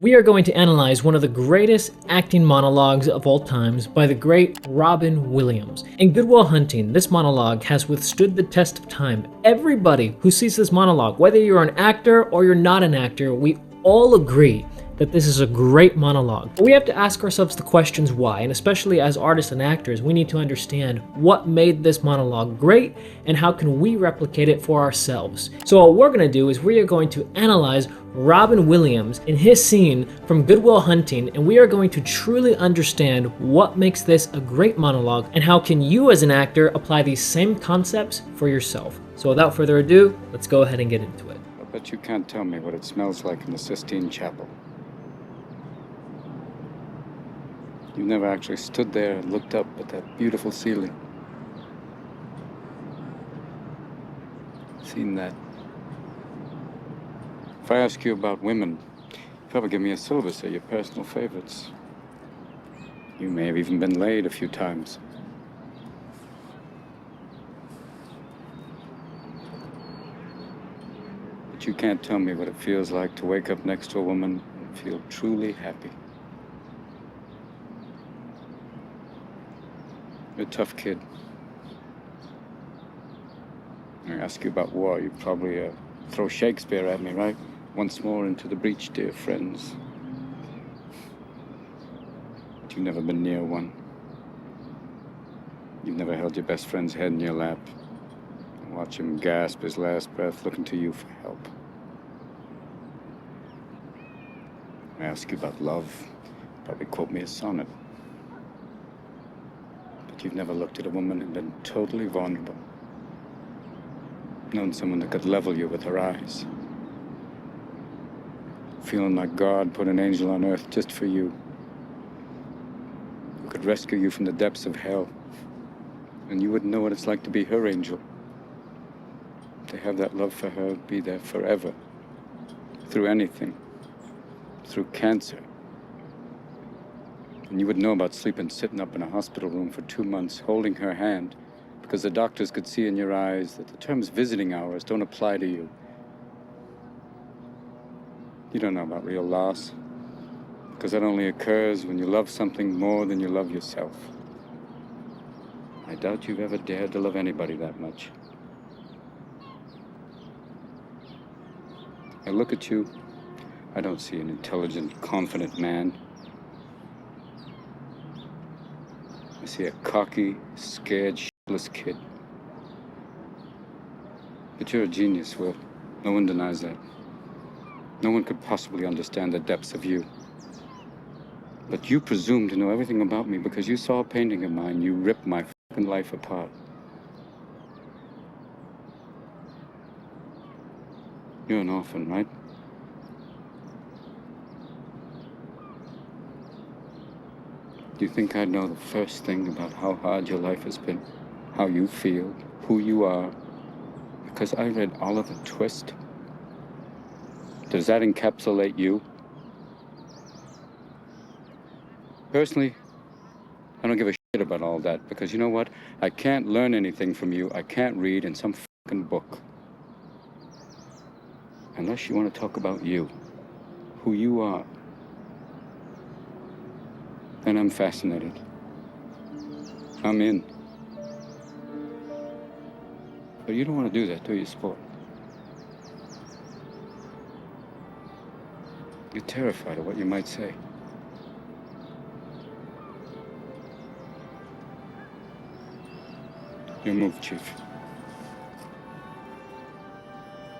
We are going to analyze one of the greatest acting monologues of all times by the great Robin Williams. In Good Will Hunting, this monologue has withstood the test of time. Everybody who sees this monologue, whether you're an actor or you're not an actor, we all agree that this is a great monologue. But we have to ask ourselves the questions why, and especially as artists and actors, we need to understand what made this monologue great and how can we replicate it for ourselves. So what we're gonna do is we are going to analyze Robin Williams in his scene from Good Will Hunting, and we are going to truly understand what makes this a great monologue and how can you as an actor apply these same concepts for yourself. So without further ado, let's go ahead and get into it. I bet you can't tell me what it smells like in the Sistine Chapel. You've never actually stood there and looked up at that beautiful ceiling. Seen that. If I ask you about women, you probably give me a syllabus of your personal favorites. You may have even been laid a few times. But you can't tell me what it feels like to wake up next to a woman and feel truly happy. You're a tough kid. I ask you about war, you probably throw Shakespeare at me, right? Once more into the breach, dear friends. But you've never been near one. You've never held your best friend's head in your lap and watch him gasp his last breath looking to you for help. I ask you about love, you probably quote me a sonnet. You've never looked at a woman and been totally vulnerable. Known someone that could level you with her eyes. Feeling like God put an angel on earth just for you. Who could rescue you from the depths of hell. And you wouldn't know what it's like to be her angel. To have that love for her be there forever. Through anything. Through cancer. And you would know about sleeping sitting up in a hospital room for 2 months, holding her hand, because the doctors could see in your eyes that the terms visiting hours don't apply to you. You don't know about real loss, because that only occurs when you love something more than you love yourself. I doubt you've ever dared to love anybody that much. I look at you, I don't see an intelligent, confident man. I see a cocky, scared, shitless kid. But you're a genius, Will. No one denies that. No one could possibly understand the depths of you. But you presume to know everything about me because you saw a painting of mine. You ripped my fucking life apart. You're an orphan, right? Do you think I'd know the first thing about how hard your life has been? How you feel? Who you are? Because I read Oliver Twist? Does that encapsulate you? Personally, I don't give a shit about all that because you know what? I can't learn anything from you. I can't read in some fucking book. Unless you want to talk about you. Who you are. Then I'm fascinated. I'm in. But you don't want to do that, do you, sport? You're terrified of what you might say. Your move, Chief.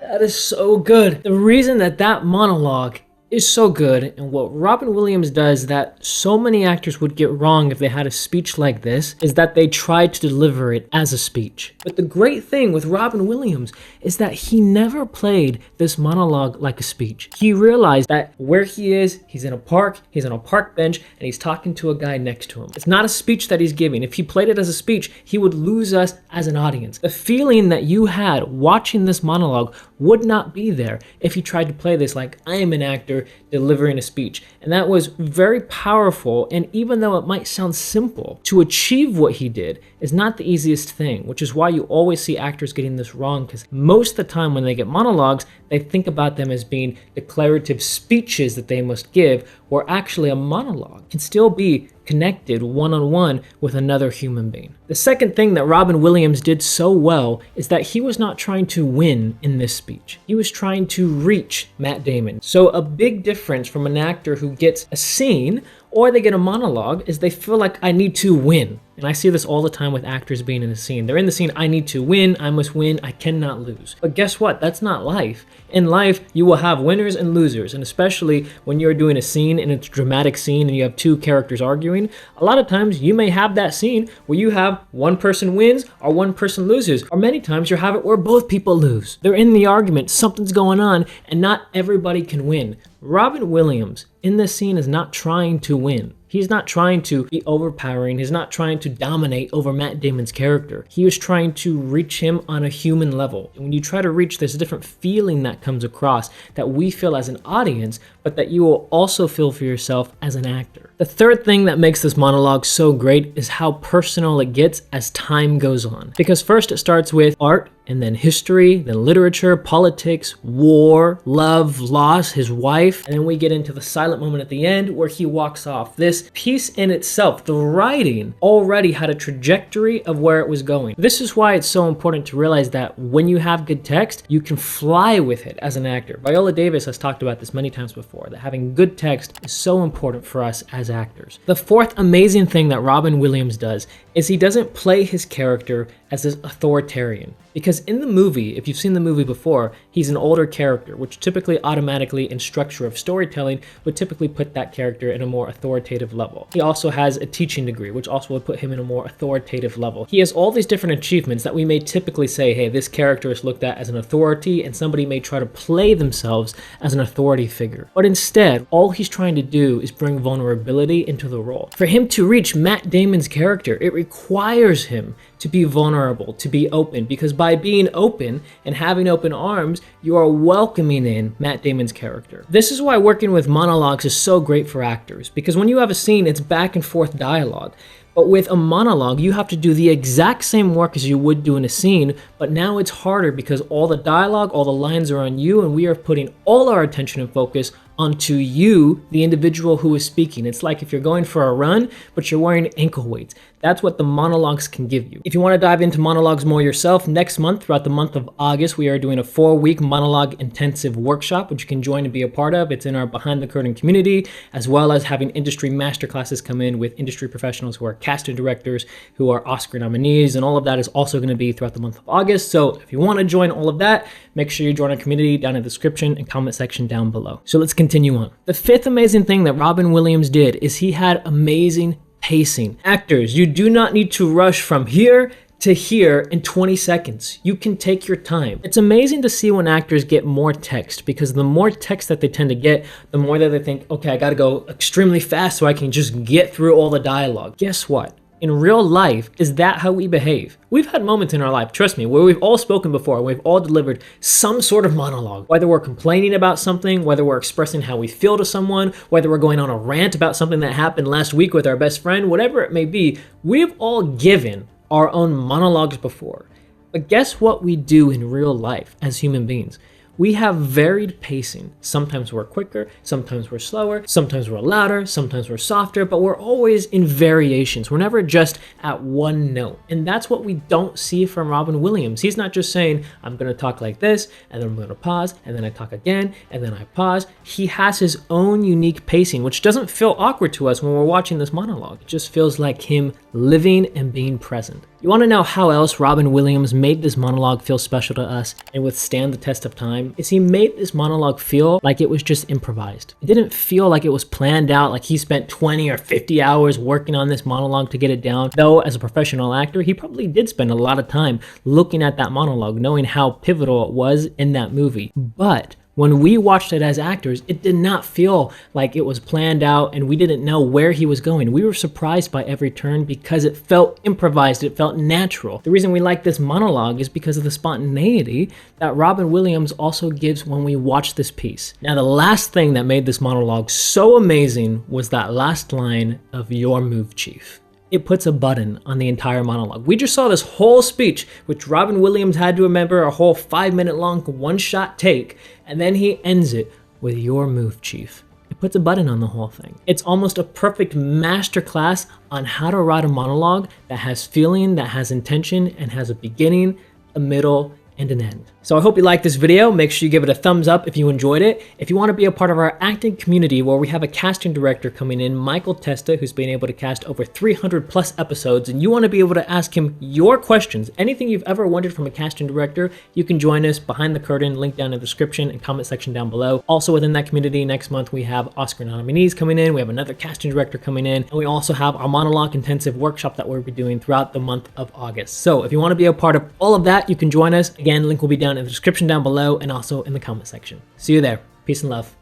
That is so good. The reason that monologue is so good, and what Robin Williams does that so many actors would get wrong if they had a speech like this, is that they tried to deliver it as a speech. But the great thing with Robin Williams is that he never played this monologue like a speech. He realized that where he is, he's in a park, he's on a park bench, and he's talking to a guy next to him. It's not a speech that he's giving. If he played it as a speech, he would lose us as an audience. The feeling that you had watching this monologue would not be there if he tried to play this like, I am an actor actor delivering a speech. And that was very powerful, and even though it might sound simple, to achieve what he did is not the easiest thing, which is why you always see actors getting this wrong, because most of the time when they get monologues, they think about them as being declarative speeches that they must give, where actually a monologue can still be connected one-on-one with another human being. The second thing that Robin Williams did so well is that he was not trying to win in this speech. He was trying to reach Matt Damon. So a big difference from an actor who gets a scene or they get a monologue is they feel like, I need to win. And I see this all the time with actors being in a scene. They're in the scene, I need to win, I must win, I cannot lose. But guess what? That's not life. In life, you will have winners and losers, and especially when you're doing a scene and it's a dramatic scene and you have two characters arguing, a lot of times you may have that scene where you have one person wins or one person loses, or many times you have it where both people lose. They're in the argument, something's going on, and not everybody can win. Robin Williams in this scene is not trying to win. He's not trying to be overpowering. He's not trying to dominate over Matt Damon's character. He was trying to reach him on a human level. And when you try to reach, there's a different feeling that comes across that we feel as an audience, but that you will also feel for yourself as an actor. The third thing that makes this monologue so great is how personal it gets as time goes on. Because first it starts with art, and then history, then literature, politics, war, love, loss, his wife, and then we get into the silent moment at the end where he walks off. This piece in itself, the writing, already had a trajectory of where it was going. This is why it's so important to realize that when you have good text, you can fly with it as an actor. Viola Davis has talked about this many times before, that having good text is so important for us as actors. The fourth amazing thing that Robin Williams does is he doesn't play his character as this authoritarian. Because in the movie, if you've seen the movie before, he's an older character, which typically automatically in structure of storytelling would typically put that character in a more authoritative level. He also has a teaching degree, which also would put him in a more authoritative level. He has all these different achievements that we may typically say, hey, this character is looked at as an authority, and somebody may try to play themselves as an authority figure. But instead, all he's trying to do is bring vulnerability into the role. For him to reach Matt Damon's character, it requires him to be vulnerable, to be open, because by being open and having open arms, you are welcoming in Matt Damon's character. This is why working with monologues is so great for actors, because when you have a scene, it's back and forth dialogue. But with a monologue, you have to do the exact same work as you would do in a scene, but now it's harder because all the dialogue, all the lines are on you, and we are putting all our attention and focus onto you, the individual who is speaking. It's like if you're going for a run, but you're wearing ankle weights. That's what the monologues can give you. If you want to dive into monologues more yourself, next month, throughout the month of August, we are doing a 4-week monologue intensive workshop, which you can join and be a part of. It's in our Behind the Curtain community, as well as having industry masterclasses come in with industry professionals who are casting directors, who are Oscar nominees, and all of that is also going to be throughout the month of August. So if you want to join all of that, make sure you join our community down in the description and comment section down below. So let's continue on. The fifth amazing thing that Robin Williams did is he had amazing pacing. Actors, you do not need to rush from here to here in 20 seconds. You can take your time. It's amazing to see when actors get more text, because the more text that they tend to get, the more that they think, okay, I gotta go extremely fast so I can just get through all the dialogue. Guess what? In real life, is that how we behave? We've had moments in our life, trust me, where we've all spoken before, we've all delivered some sort of monologue. Whether we're complaining about something, whether we're expressing how we feel to someone, whether we're going on a rant about something that happened last week with our best friend, whatever it may be, we've all given our own monologues before. But guess what we do in real life as human beings? We have varied pacing. Sometimes we're quicker, sometimes we're slower, sometimes we're louder, sometimes we're softer, but we're always in variations. We're never just at one note. And that's what we don't see from Robin Williams. He's not just saying, I'm gonna talk like this, and then I'm gonna pause, and then I talk again, and then I pause. He has his own unique pacing, which doesn't feel awkward to us when we're watching this monologue. It just feels like him living and being present. You wanna know how else Robin Williams made this monologue feel special to us and withstand the test of time? Is he made this monologue feel like it was just improvised. It didn't feel like it was planned out, like he spent 20 or 50 hours working on this monologue to get it down. Though as a professional actor, he probably did spend a lot of time looking at that monologue, knowing how pivotal it was in that movie. But When we watched it as actors, it did not feel like it was planned out and we didn't know where he was going. We were surprised by every turn because it felt improvised, it felt natural. The reason we like this monologue is because of the spontaneity that Robin Williams also gives when we watch this piece. Now, the last thing that made this monologue so amazing was that last line of "Your move, Chief." It puts a button on the entire monologue. We just saw this whole speech, which Robin Williams had to remember, a whole 5-minute long one-shot take, and then he ends it with "Your move, Chief." It puts a button on the whole thing. It's almost a perfect masterclass on how to write a monologue that has feeling, that has intention, and has a beginning, a middle, and an end. So I hope you liked this video. Make sure you give it a thumbs up if you enjoyed it. If you want to be a part of our acting community where we have a casting director coming in, Michael Testa, who's been able to cast over 300 plus episodes, and you want to be able to ask him your questions, anything you've ever wondered from a casting director, you can join us behind the curtain, link down in the description and comment section down below. Also within that community, next month we have Oscar nominees coming in, we have another casting director coming in, and we also have our monologue intensive workshop that we'll be doing throughout the month of August. So if you want to be a part of all of that, you can join us. Again, link will be down in the description down below and also in the comment section. See you there. Peace and love.